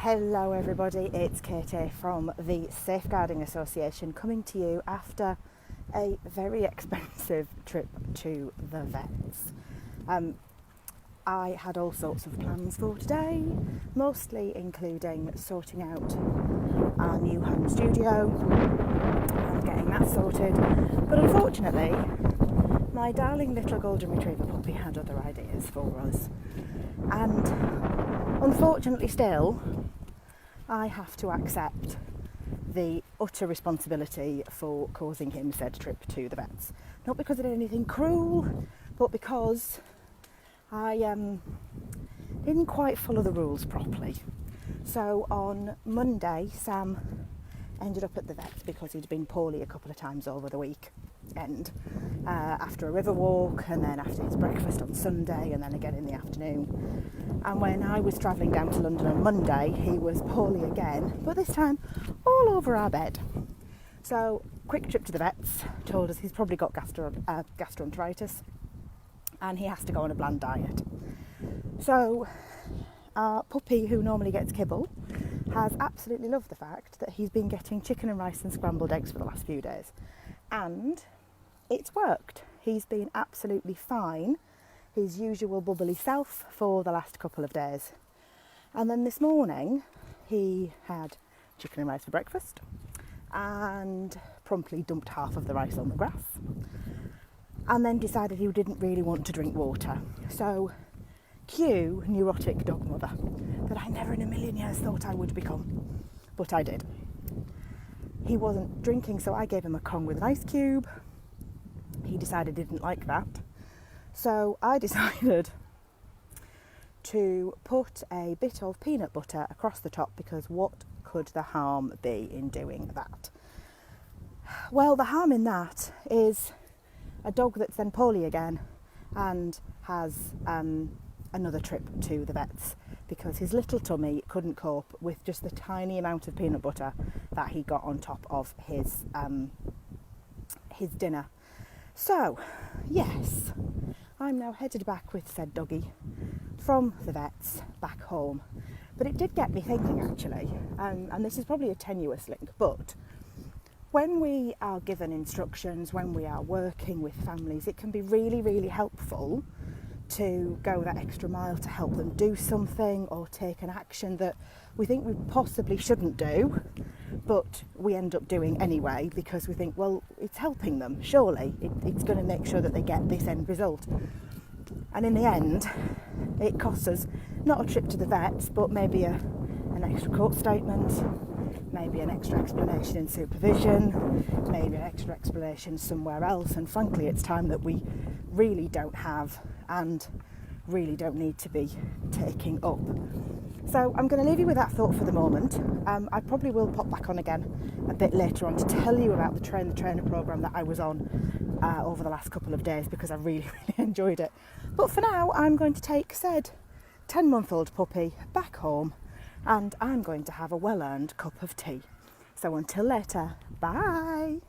Hello everybody, it's Katie from the Safeguarding Association coming to you after a very expensive trip to the vets. I had all sorts of plans for today, mostly including sorting out our new home studio and getting that sorted, but unfortunately my darling little golden retriever puppy had other ideas for us, and unfortunately still I have to accept the utter responsibility for causing him said trip to the vets. Not because I did anything cruel, but because I didn't quite follow the rules properly. So on Monday, Sam ended up at the vets because he'd been poorly a couple of times over the weekend, after a river walk, and then after his breakfast on Sunday, and then again in the afternoon. And when I was travelling down to London on Monday, he was poorly again, but this time all over our bed. So quick trip to the vets, told us he's probably got gastroenteritis and he has to go on a bland diet. So our puppy, who normally gets kibble, has absolutely loved the fact that he's been getting chicken and rice and scrambled eggs for the last few days, and it's worked. He's been absolutely fine, his usual bubbly self, for the last couple of days. And then this morning he had chicken and rice for breakfast and promptly dumped half of the rice on the grass, and then decided he didn't really want to drink water. So cue neurotic dog mother that I never in a million years thought I would become, but I did. He wasn't drinking, so I gave him a Kong with an ice cube. He decided he didn't like that, so I decided to put a bit of peanut butter across the top, because what could the harm be in doing that? Well, the harm in that is a dog that's then poorly again and has another trip to the vets because his little tummy couldn't cope with just the tiny amount of peanut butter that he got on top of his dinner. So, yes, I'm now headed back with said doggy from the vets back home. But it did get me thinking, actually, and this is probably a tenuous link, but when we are given instructions, when we are working with families, it can be really, really helpful to go that extra mile to help them do something or take an action that we think we possibly shouldn't do, but we end up doing anyway because we think, well, it's helping them, surely it's going to make sure that they get this end result. And in the end, it costs us not a trip to the vets, but maybe an extra court statement, maybe an extra explanation in supervision, maybe an extra explanation somewhere else, and frankly it's time that we really don't have and really don't need to be taking up. So I'm going to leave you with that thought for the moment. I probably will pop back on again a bit later on to tell you about the Train the Trainer programme that I was on over the last couple of days, because I really, really enjoyed it. But for now, I'm going to take said 10-month-old puppy back home, and I'm going to have a well-earned cup of tea. So until later, bye!